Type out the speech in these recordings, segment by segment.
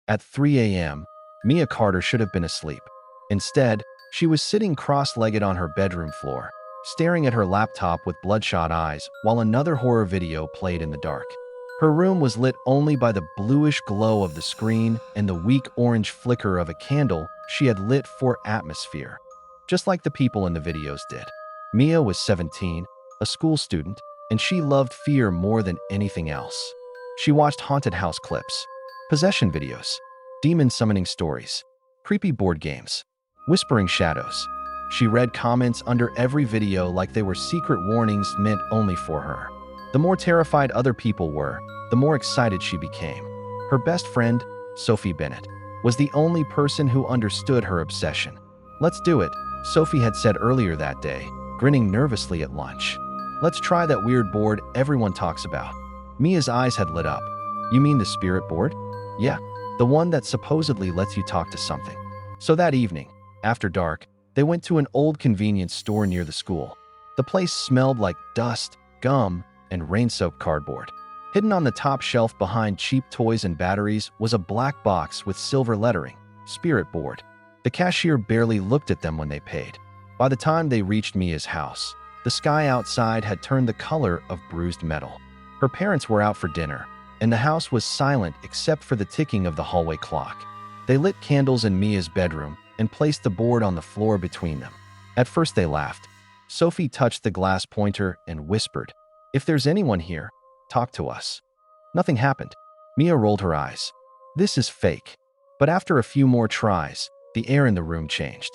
At 3 a.m., Mia Carter should have been asleep. Instead, she was sitting cross-legged on her bedroom floor, staring at her laptop with bloodshot eyes while another horror video played in the dark. Her room was lit only by the bluish glow of the screen and the weak orange flicker of a candle she had lit for atmosphere, just like the people in the videos did. Mia was 17, a school student, and she loved fear more than anything else. She watched haunted house clips, possession videos, demon summoning stories, creepy board games, whispering shadows. She read comments under every video like they were secret warnings meant only for her. The more terrified other people were, the more excited she became. Her best friend, Sophie Bennett, was the only person who understood her obsession. "Let's do it," Sophie had said earlier that day, grinning nervously at lunch. "Let's try that weird board everyone talks about." Mia's eyes had lit up. "You mean the spirit board?" "Yeah, the one that supposedly lets you talk to something." So that evening, after dark, they went to an old convenience store near the school. The place smelled like dust, gum, and rain-soaked cardboard. Hidden on the top shelf behind cheap toys and batteries was a black box with silver lettering, "Spirit Board." The cashier barely looked at them when they paid. By the time they reached Mia's house, the sky outside had turned the color of bruised metal. Her parents were out for dinner, and the house was silent except for the ticking of the hallway clock. They lit candles in Mia's bedroom and placed the board on the floor between them. At first they laughed. Sophie touched the glass pointer and whispered, "If there's anyone here, talk to us." Nothing happened. Mia rolled her eyes. "This is fake." But after a few more tries, the air in the room changed.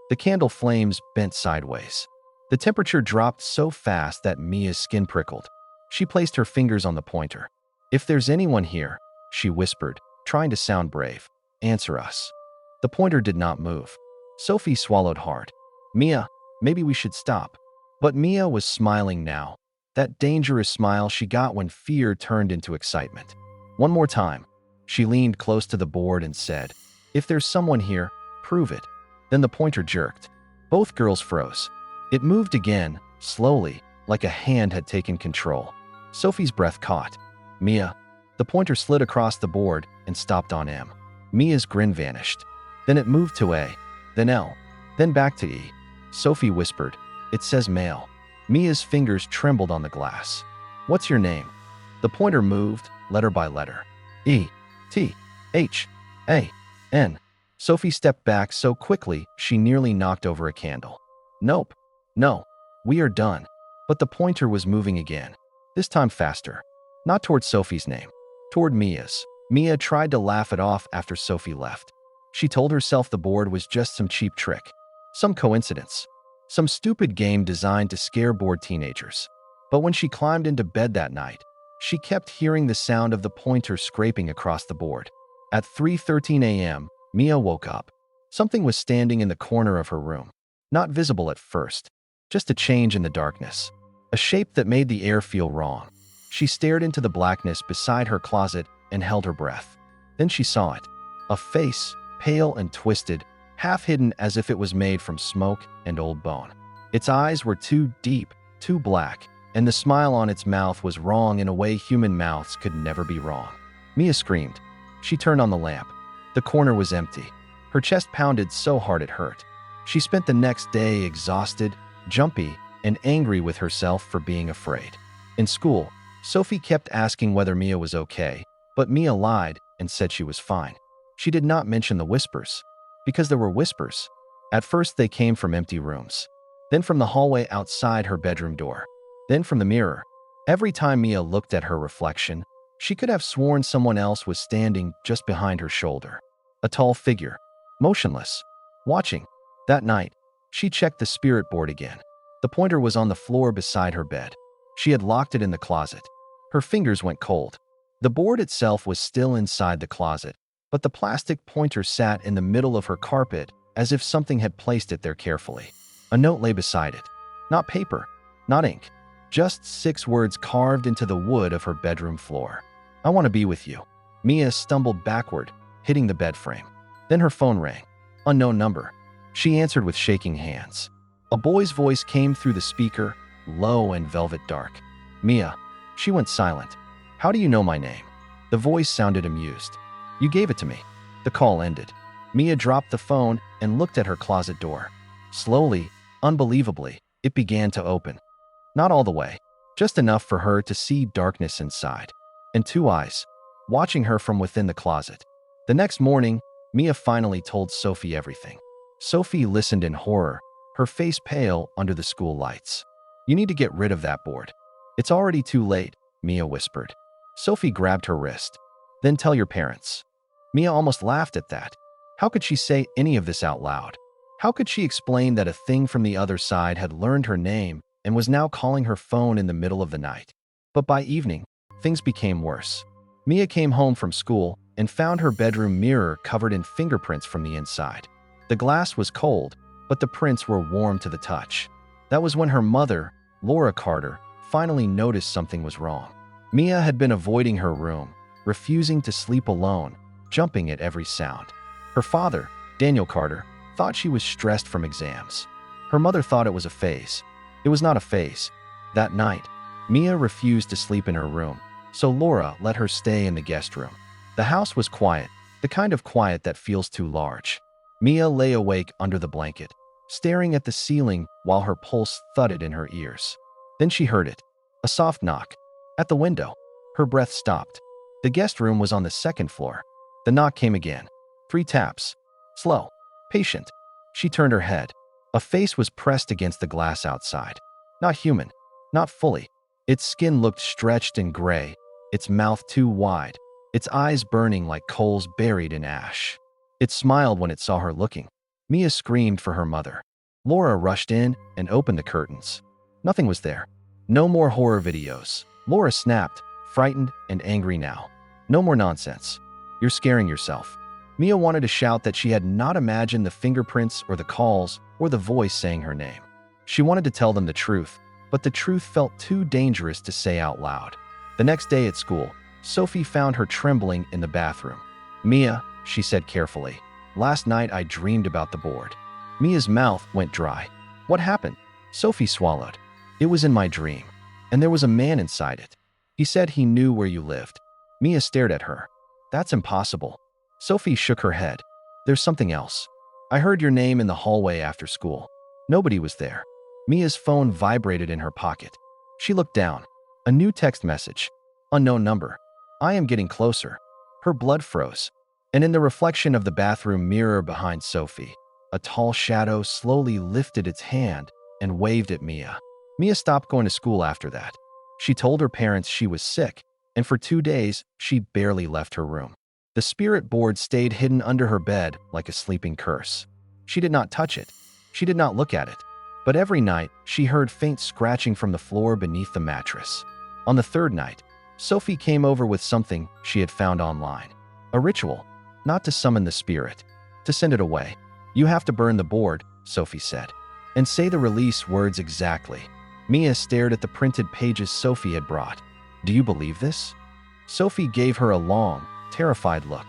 The candle flames bent sideways. The temperature dropped so fast that Mia's skin prickled. She placed her fingers on the pointer. "If there's anyone here," she whispered, trying to sound brave, "answer us." The pointer did not move. Sophie swallowed hard. "Mia, maybe we should stop." But Mia was smiling now. That dangerous smile she got when fear turned into excitement. "One more time." She leaned close to the board and said, "If there's someone here, prove it." Then the pointer jerked. Both girls froze. It moved again, slowly, like a hand had taken control. Sophie's breath caught. "Mia." The pointer slid across the board and stopped on M. Mia's grin vanished. Then it moved to A, then L, then back to E. Sophie whispered, "It says male." Mia's fingers trembled on the glass. "What's your name?" The pointer moved, letter by letter. E, T, H, A, N. Sophie stepped back so quickly she nearly knocked over a candle. "Nope. No. We are done." But the pointer was moving again. This time faster. Not toward Sophie's name. Toward Mia's. Mia tried to laugh it off after Sophie left. She told herself the board was just some cheap trick. Some coincidence. Some stupid game designed to scare bored teenagers. But when she climbed into bed that night, she kept hearing the sound of the pointer scraping across the board. At 3:13 a.m., Mia woke up. Something was standing in the corner of her room. Not visible at first, just a change in the darkness. A shape that made the air feel wrong. She stared into the blackness beside her closet and held her breath. Then she saw it. A face, pale and twisted, half hidden as if it was made from smoke and old bone. Its eyes were too deep, too black, and the smile on its mouth was wrong in a way human mouths could never be wrong. Mia screamed. She turned on the lamp. The corner was empty. Her chest pounded so hard it hurt. She spent the next day exhausted, jumpy, and angry with herself for being afraid. In school, Sophie kept asking whether Mia was okay, but Mia lied and said she was fine. She did not mention the whispers. Because there were whispers. At first they came from empty rooms. Then from the hallway outside her bedroom door. Then from the mirror. Every time Mia looked at her reflection, she could have sworn someone else was standing just behind her shoulder. A tall figure. Motionless. Watching. That night, she checked the spirit board again. The pointer was on the floor beside her bed. She had locked it in the closet. Her fingers went cold. The board itself was still inside the closet, but the plastic pointer sat in the middle of her carpet as if something had placed it there carefully. A note lay beside it. Not paper, not ink, just 6 words carved into the wood of her bedroom floor. "I want to be with you." Mia stumbled backward, hitting the bed frame. Then her phone rang. Unknown number. She answered with shaking hands. A boy's voice came through the speaker, low and velvet dark. "Mia." She went silent. "How do you know my name?" The voice sounded amused. "You gave it to me." The call ended. Mia dropped the phone and looked at her closet door. Slowly, unbelievably, it began to open. Not all the way, just enough for her to see darkness inside, and two eyes, watching her from within the closet. The next morning, Mia finally told Sophie everything. Sophie listened in horror, her face pale under the school lights. "You need to get rid of that board. It's already too late," Mia whispered. Sophie grabbed her wrist. "Then tell your parents." Mia almost laughed at that. How could she say any of this out loud? How could she explain that a thing from the other side had learned her name and was now calling her phone in the middle of the night? But by evening, things became worse. Mia came home from school and found her bedroom mirror covered in fingerprints from the inside. The glass was cold, but the prints were warm to the touch. That was when her mother, Laura Carter, finally noticed something was wrong. Mia had been avoiding her room, refusing to sleep alone, jumping at every sound. Her father, Daniel Carter, thought she was stressed from exams. Her mother thought it was a phase. It was not a phase. That night, Mia refused to sleep in her room, so Laura let her stay in the guest room. The house was quiet, the kind of quiet that feels too large. Mia lay awake under the blanket, staring at the ceiling while her pulse thudded in her ears. Then she heard it, a soft knock. At the window, her breath stopped. The guest room was on the second floor. The knock came again. 3 taps. Slow, patient. She turned her head. A face was pressed against the glass outside. Not human, not fully. Its skin looked stretched and gray, its mouth too wide, its eyes burning like coals buried in ash. It smiled when it saw her looking. Mia screamed for her mother. Laura rushed in and opened the curtains. Nothing was there. No more horror videos. Laura snapped, frightened and angry now. "No more nonsense. You're scaring yourself." Mia wanted to shout that she had not imagined the fingerprints or the calls or the voice saying her name. She wanted to tell them the truth, but the truth felt too dangerous to say out loud. The next day at school, Sophie found her trembling in the bathroom. "Mia," she said carefully, "last night I dreamed about the board." Mia's mouth went dry. "What happened?" Sophie swallowed. "It was in my dream, and there was a man inside it. He said he knew where you lived." Mia stared at her. "That's impossible." Sophie shook her head. "There's something else. I heard your name in the hallway after school. Nobody was there." Mia's phone vibrated in her pocket. She looked down. A new text message. Unknown number. "I am getting closer." Her blood froze. And in the reflection of the bathroom mirror behind Sophie, a tall shadow slowly lifted its hand and waved at Mia. Mia stopped going to school after that. She told her parents she was sick, and for 2 days, she barely left her room. The spirit board stayed hidden under her bed like a sleeping curse. She did not touch it. She did not look at it. But every night, she heard faint scratching from the floor beneath the mattress. On the 3rd night, Sophie came over with something she had found online. A ritual, not to summon the spirit, to send it away. "You have to burn the board," Sophie said, "and say the release words exactly." Mia stared at the printed pages Sophie had brought. "Do you believe this?" Sophie gave her a long, terrified look.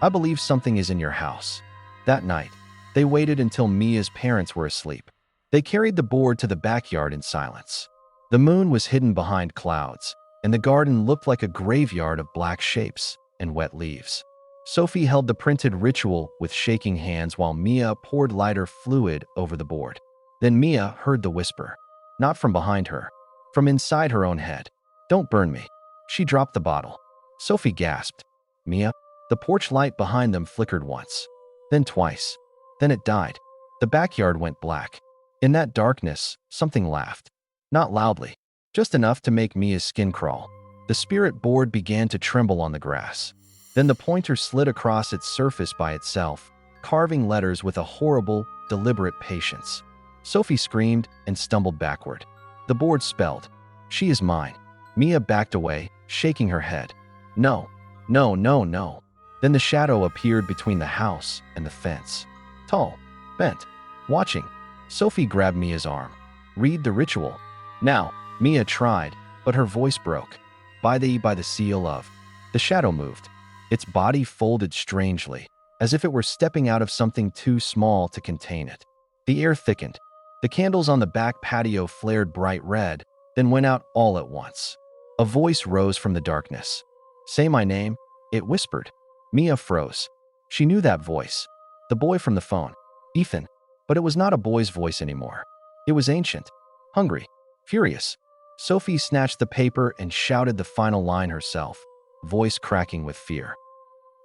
"I believe something is in your house." That night, they waited until Mia's parents were asleep. They carried the board to the backyard in silence. The moon was hidden behind clouds, and the garden looked like a graveyard of black shapes and wet leaves. Sophie held the printed ritual with shaking hands while Mia poured lighter fluid over the board. Then Mia heard the whisper, not from behind her, from inside her own head. "Don't burn me." She dropped the bottle. Sophie gasped. "Mia?" The porch light behind them flickered once, then twice. Then it died. The backyard went black. In that darkness, something laughed. Not loudly, just enough to make Mia's skin crawl. The spirit board began to tremble on the grass. Then the pointer slid across its surface by itself, carving letters with a horrible, deliberate patience. Sophie screamed and stumbled backward. The board spelled, "She is mine." Mia backed away, shaking her head. "No, no, no, no." Then the shadow appeared between the house and the fence. Tall, bent, watching. Sophie grabbed Mia's arm. "Read the ritual." "Now." Mia tried, but her voice broke. By the seal of." The shadow moved. Its body folded strangely, as if it were stepping out of something too small to contain it. The air thickened. The candles on the back patio flared bright red, then went out all at once. A voice rose from the darkness. "Say my name," it whispered. Mia froze. She knew that voice. The boy from the phone. Ethan. But it was not a boy's voice anymore. It was ancient. Hungry. Furious. Sophie snatched the paper and shouted the final line herself, voice cracking with fear.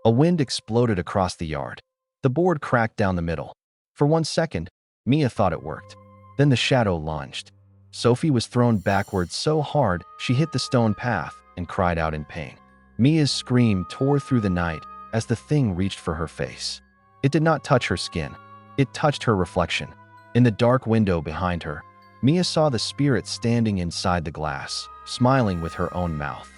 A wind exploded across the yard. The board cracked down the middle. For 1 second, Mia thought it worked. Then the shadow lunged. Sophie was thrown backwards so hard she hit the stone path and cried out in pain. Mia's scream tore through the night as the thing reached for her face. It did not touch her skin. It touched her reflection. In the dark window behind her, Mia saw the spirit standing inside the glass, smiling with her own mouth.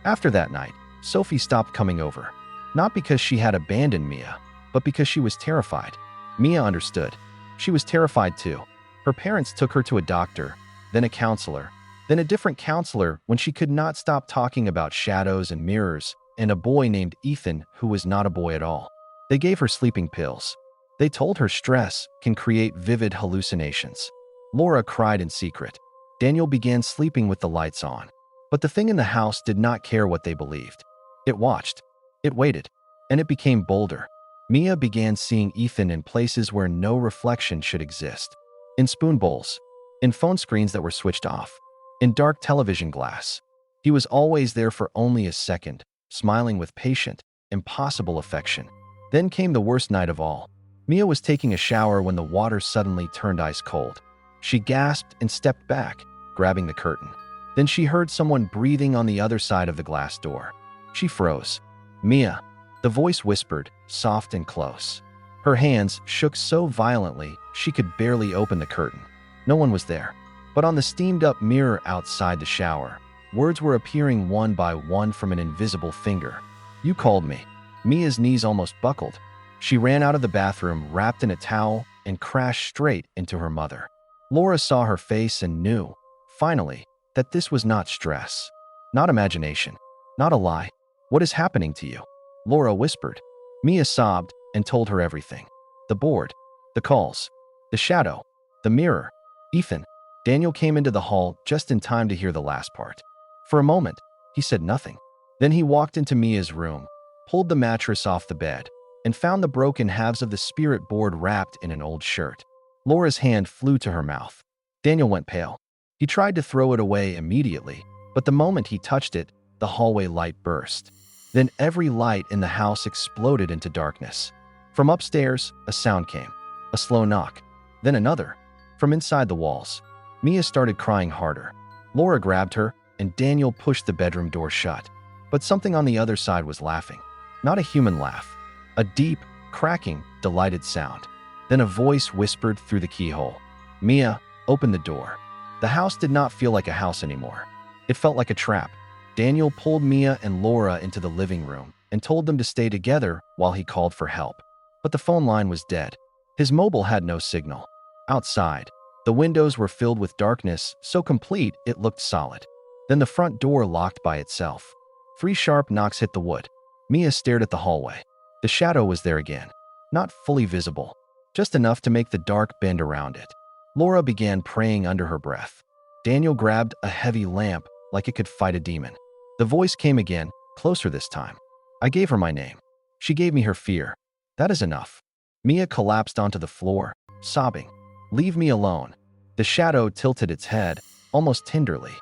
After that night, Sophie stopped coming over. Not because she had abandoned Mia, but because she was terrified. Mia understood. She was terrified too. Her parents took her to a doctor, then a counselor, then a different counselor when she could not stop talking about shadows and mirrors and a boy named Ethan who was not a boy at all. They gave her sleeping pills. They told her stress can create vivid hallucinations. Laura cried in secret. Daniel began sleeping with the lights on. But the thing in the house did not care what they believed. It watched. It waited. And it became bolder. Mia began seeing Ethan in places where no reflection should exist. In spoon bowls. In phone screens that were switched off. In dark television glass. He was always there for only a second, smiling with patient, impossible affection. Then came the worst night of all. Mia was taking a shower when the water suddenly turned ice cold. She gasped and stepped back, grabbing the curtain. Then she heard someone breathing on the other side of the glass door. She froze. Mia. The voice whispered, soft and close. Her hands shook so violently she could barely open the curtain. No one was there. But on the steamed-up mirror outside the shower, words were appearing one by one from an invisible finger. You called me. Mia's knees almost buckled. She ran out of the bathroom wrapped in a towel and crashed straight into her mother. Laura saw her face and knew, finally, that this was not stress, not imagination, not a lie. What is happening to you? Laura whispered. Mia sobbed and told her everything. The board, the calls, the shadow, the mirror, Ethan. Daniel came into the hall just in time to hear the last part. For a moment, he said nothing. Then he walked into Mia's room, pulled the mattress off the bed, and found the broken halves of the spirit board wrapped in an old shirt. Laura's hand flew to her mouth. Daniel went pale. He tried to throw it away immediately, but the moment he touched it, the hallway light burst. Then every light in the house exploded into darkness. From upstairs, a sound came. A slow knock. Then another. From inside the walls. Mia started crying harder. Laura grabbed her, and Daniel pushed the bedroom door shut. But something on the other side was laughing. Not a human laugh. A deep, cracking, delighted sound. Then a voice whispered through the keyhole. Mia, open the door. The house did not feel like a house anymore. It felt like a trap. Daniel pulled Mia and Laura into the living room and told them to stay together while he called for help. But the phone line was dead. His mobile had no signal. Outside, the windows were filled with darkness so complete it looked solid. Then the front door locked by itself. 3 sharp knocks hit the wood. Mia stared at the hallway. The shadow was there again. Not fully visible. Just enough to make the dark bend around it. Laura began praying under her breath. Daniel grabbed a heavy lamp like it could fight a demon. The voice came again, closer this time. I gave her my name. She gave me her fear. That is enough. Mia collapsed onto the floor, sobbing. Leave me alone. The shadow tilted its head, almost tenderly.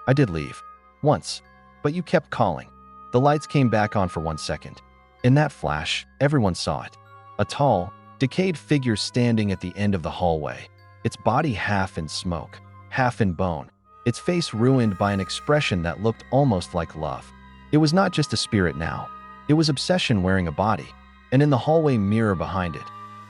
I did leave. Once. But you kept calling. The lights came back on for 1 second. In that flash, everyone saw it. A tall, decayed figure standing at the end of the hallway. Its body half in smoke, half in bone. Its face ruined by an expression that looked almost like love. It was not just a spirit now. It was obsession wearing a body. And in the hallway mirror behind it,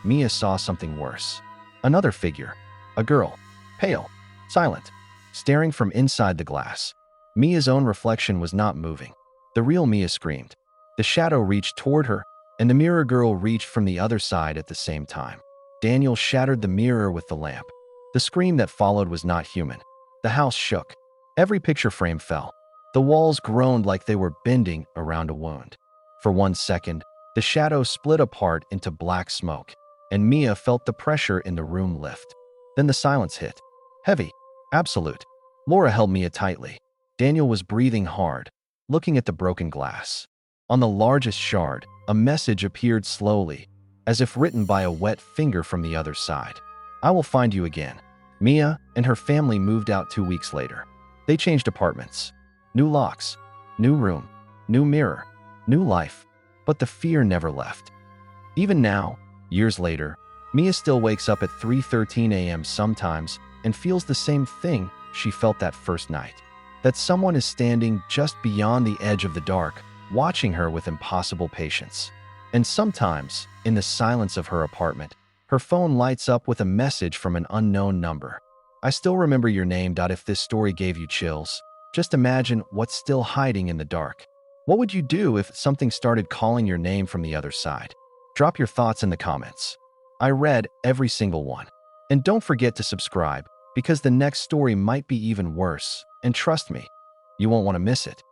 Mia saw something worse. Another figure. A girl. Pale. Silent. Staring from inside the glass. Mia's own reflection was not moving. The real Mia screamed. The shadow reached toward her, and the mirror girl reached from the other side at the same time. Daniel shattered the mirror with the lamp. The scream that followed was not human. The house shook. Every picture frame fell. The walls groaned like they were bending around a wound. For 1 second, the shadow split apart into black smoke, and Mia felt the pressure in the room lift. Then the silence hit. Heavy. Absolute. Laura held Mia tightly. Daniel was breathing hard, looking at the broken glass. On the largest shard, a message appeared slowly, as if written by a wet finger from the other side. I will find you again. Mia and her family moved out 2 weeks later. They changed apartments. New locks, new room, new mirror, new life. But the fear never left. Even now, years later, Mia still wakes up at 3:13 a.m. sometimes and feels the same thing she felt that first night. That someone is standing just beyond the edge of the dark, watching her with impossible patience. And sometimes, in the silence of her apartment, her phone lights up with a message from an unknown number. I still remember your name. If this story gave you chills, just imagine what's still hiding in the dark. What would you do if something started calling your name from the other side? Drop your thoughts in the comments. I read every single one. And don't forget to subscribe, because the next story might be even worse. And trust me, you won't want to miss it.